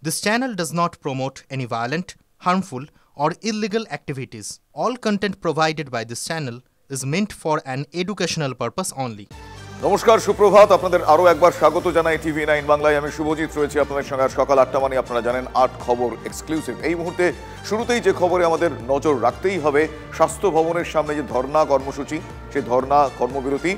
This channel does not promote any violent, harmful, or illegal activities. All content provided by this channel is meant for an educational purpose only. নমস্কার, সুপ্রভাত। আপনাদের আরও একবার স্বাগত জানাই TV9 বাংলায়। আমি শুভজিৎ রয়েছি আপনাদের সঙ্গে। সকাল 8টা মানে আপনারা জানেন 8 খবর এক্সক্লুসিভ। এই মুহূর্তে শুরুতেই যে খবরে আমাদের নজর রাখতেই হবে, স্বাস্থ্য ভবনের সামনে যে ধর্ণা কর্মসূচি, সেই ধর্ণা কর্মবিরতি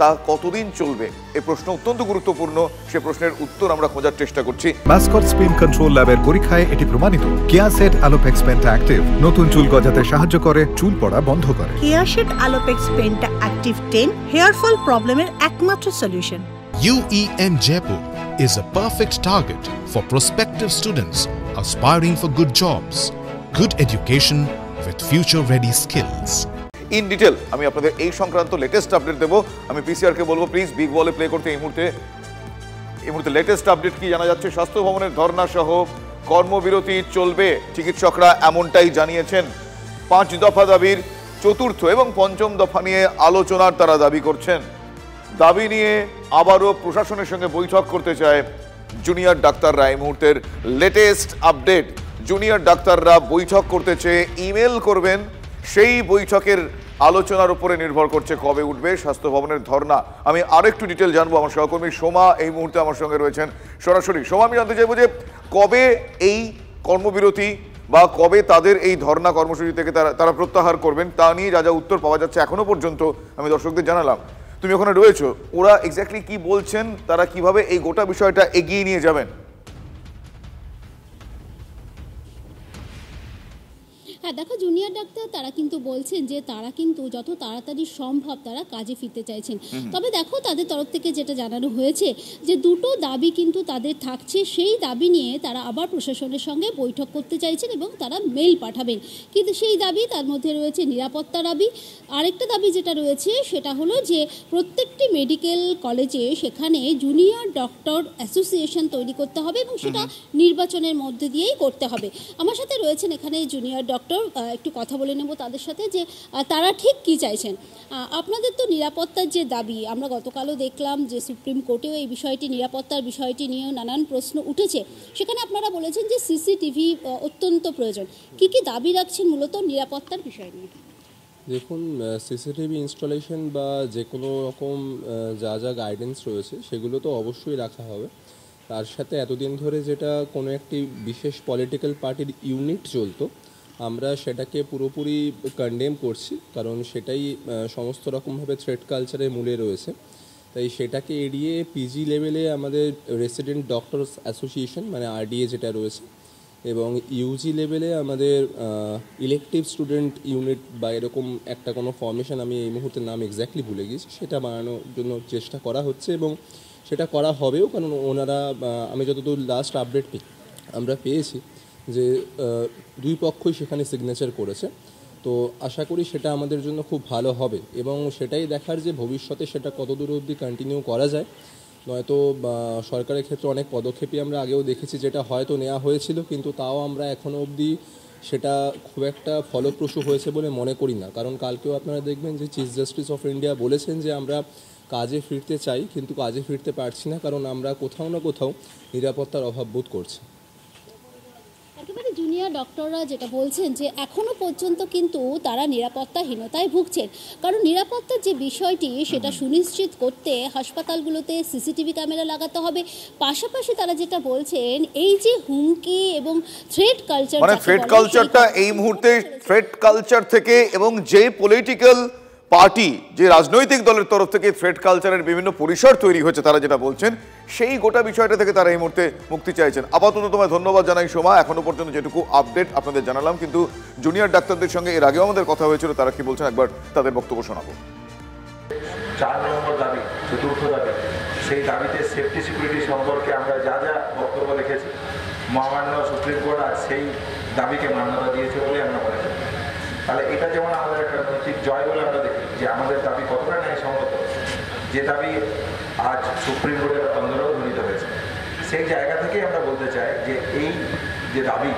তা কতদিন চলবে? এই প্রশ্ন অত্যন্ত গুরুত্বপূর্ণ। সে প্রশ্নের উত্তর আমরা খোঁজার চেষ্টা করছি। মাসকট স্পিন কন্ট্রোল ল্যাবের পরীক্ষায় এটি প্রমাণিত। কেয়াসেট আলোপেক্স পেন্টা অ্যাক্টিভ নতুন চুল গজাতে সাহায্য করে, চুল পড়া বন্ধ করে। কেয়াসেট alopex penta active 10 hair fall প্রবলেমের একমাত্র solution. UEM Jaipur is a perfect target for prospective students aspiring for good jobs, good education with future-ready skills. In detail আমি আপনাদের এই সংক্রান্ত লেটেস্ট আপডেট দেবো। আমি পিসিআরকে বলবো প্লিজ বিগ বলে প্লে করতে। এই মুহূর্তে লেটেস্ট আপডেট কি জানা যাচ্ছে? স্বাস্থ্য ভবনের ধর্ণা সহ কর্মবিরতি চলবে, চিকিৎসকরা এমনটাই জানিয়েছেন। 5 দফা দাবির চতুর্থ এবং পঞ্চম দফা নিয়ে আলোচনার তারা দাবি করছেন। দাবি নিয়ে আবারও প্রশাসনের সঙ্গে বৈঠক করতে চায় জুনিয়র ডাক্তাররা। এই মুহূর্তের লেটেস্ট আপডেট, জুনিয়র ডাক্তাররা বৈঠক করতে চেয়ে ইমেল করবেন। সেই বৈঠকের আলোচনার উপরে নির্ভর করছে কবে উঠবে স্বাস্থ্য ভবনের ধর্ণা। আমি আরেকটু ডিটেল জানবো। আমার সহকর্মী সোমা এই মুহূর্তে আমার সঙ্গে রয়েছেন সরাসরি। সোমা, আমি জানতে চাইবো যে কবে এই কর্মবিরতি বা কবে তাদের এই ধর্ণা কর্মসূচি থেকে তারা প্রত্যাহার করবেন, তা নিয়ে যা যা উত্তর পাওয়া যাচ্ছে এখনো পর্যন্ত আমি দর্শকদের জানালাম। তুমি ওখানে রয়েছো, ওরা এক্স্যাক্টলি কি বলছেন, তারা কিভাবে এই গোটা বিষয়টা এগিয়ে নিয়ে যাবেন? হ্যাঁ দেখো, জুনিয়র ডাক্তার তারা কিন্তু বলছেন যে তারা কিন্তু যত তাড়াতাড়ি সম্ভব তারা কাজে ফিরতে চাইছেন। তবে দেখো, তাদের তরফ থেকে যেটা জানানো হয়েছে যে দুটো দাবি কিন্তু তাদের থাকছে। সেই দাবি নিয়ে তারা আবার প্রশাসনের সঙ্গে বৈঠক করতে চাইছেন এবং তারা মেল পাঠাবেন। কিন্তু সেই দাবি, তার মধ্যে রয়েছে নিরাপত্তা দাবি। আরেকটা দাবি যেটা রয়েছে সেটা হলো যে প্রত্যেকটি মেডিকেল কলেজে সেখানে জুনিয়র ডক্টর অ্যাসোসিয়েশন তৈরি করতে হবে এবং সেটা নির্বাচনের মধ্যে দিয়েই করতে হবে। আমার সাথে রয়েছেন এখানে জুনিয়র ডক্টর, একটু কথা বলে নেব তাদের সাথে যে তারা ঠিক কি চাইছেন। আপনাদের তো নিরাপত্তার যে দাবি, আমরা গতকালও দেখলাম যে সুপ্রিম কোর্টেও এই বিষয়টি, নিরাপত্তার বিষয়টি নিয়েও নানান প্রশ্ন উঠেছে। সেখানে আপনারা বলেছেন যে সিসিটিভি অত্যন্ত প্রয়োজন। কি কি দাবি রাখছেন মূলত নিরাপত্তার বিষয় নিয়ে? দেখুন, সিসিটিভি ইনস্টলেশন বা যে কোনো রকম যা যা গাইডেন্স রয়েছে সেগুলো তো অবশ্যই রাখা হবে। তার সাথে এতদিন ধরে যেটা কোনো একটি বিশেষ পলিটিক্যাল পার্টির ইউনিট চলতো, আমরা সেটাকে পুরোপুরি কন্ডেম করছি, কারণ সেটাই সমস্ত রকমভাবে থ্রেড কালচারের মূলে রয়েছে। তাই সেটাকে এড়িয়ে পিজি লেভেলে আমাদের রেসিডেন্ট ডক্টরস অ্যাসোসিয়েশন মানে RDA যেটা রয়েছে, এবং ইউজি লেভেলে আমাদের ইলেকটিভ স্টুডেন্ট ইউনিট বা এরকম একটা কোনো ফর্মেশন, আমি এই মুহূর্তে নাম এক্স্যাক্টলি ভুলে গেছি, সেটা বানানোর জন্য চেষ্টা করা হচ্ছে এবং সেটা করা হবেও। কারণ ওনারা, আমি যতদূর লাস্ট আপডেট আমরা পেয়েছি যে দুই পক্ষই সেখানে সিগনেচার করেছে। তো আশা করি সেটা আমাদের জন্য খুব ভালো হবে এবং সেটাই দেখার যে ভবিষ্যতে সেটা কতদূর অবধি কন্টিনিউ করা যায়। নয়তো সরকারের ক্ষেত্রে অনেক পদক্ষেপই আমরা আগেও দেখেছি যেটা হয়তো নেওয়া হয়েছিল, কিন্তু তাও আমরা এখনও অবধি সেটা খুব একটা ফলপ্রসূ হয়েছে বলে মনে করি না। কারণ কালকেও আপনারা দেখবেন যে চিফ জাস্টিস অফ ইন্ডিয়া বলেছেন যে আমরা কাজে ফিরতে চাই, কিন্তু কাজে ফিরতে পারছি না, কারণ আমরা কোথাও না কোথাও নিরাপত্তার অভাব বোধ করছি। একেবারে জুনিয়র ডক্টররা যেটা বলছেন যে এখনও পর্যন্ত কিন্তু তারা নিরাপত্তাহীনতায় ভুগছেন। কারণ নিরাপত্তার যে বিষয়টি সেটা সুনিশ্চিত করতে হাসপাতালগুলোতে সিসিটিভি ক্যামেরা লাগাতে হবে। পাশাপাশি তারা যেটা বলছেন, এই যে হুমকি এবং থ্রেড কালচার, মানে থ্রেড কালচারটা এই মুহূর্তে থ্রেড কালচার থেকে, এবং যে পলিটিক্যাল পার্টি, যে রাজনৈতিক দলের তরফ থেকে থ্রেড কালচারের বিভিন্ন পরিসর তৈরি হয়েছে, তারা যেটা বলছেন সেই গোটা বিষয়টা থেকে তারা এই মুহূর্তে মুক্তি চাইছেন। আপাতত তোমায় ধন্যবাদ জানাই সোমা। এখনো পর্যন্ত যেটুকু আপডেট আপনাদের জানালাম, কিন্তু জুনিয়র ডাক্তারদের সঙ্গে এর আগেও আমাদের কথা হয়েছিল, তারা কি বলছেন একবার তাদের বক্তব্য শোনাবো। 4 নম্বর দাবি, চতুর্থ দাবি, সেই দাবিতে সেফটি সিকিউরিটি সম্পর্কে আমরা যা যা বক্তব্য রেখেছি, মহামান্য সুপ্রিম কোর্ট আজ সেই দাবিকে মান্যতা দিয়েছে বলে আমরা মনে করি। তাহলে এটা যেমন আমাদের একটা নৈতিক জয় বলে আমরা দেখি যে আমাদের দাবি কতটা ন্যায়সঙ্গত, যে দাবি আজ সুপ্রিম কোর্টের অন্দরেও গৃহীত হয়েছে। সেই জায়গা থেকেই আমরা বলতে চাই যে এই যে দাবি,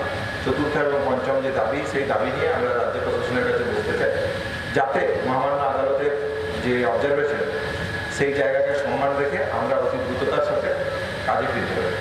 চতুর্থ এবং পঞ্চম যে দাবি, সেই দাবি নিয়ে আমরা রাজ্য প্রশাসনের কাছে বলতে চাই, যাতে মহামান্য আদালতের যে অবজারভেশন, সেই জায়গাকে সম্মান রেখে আমরা অতি দ্রুততার সাথে কাজে ফিরতে পারি।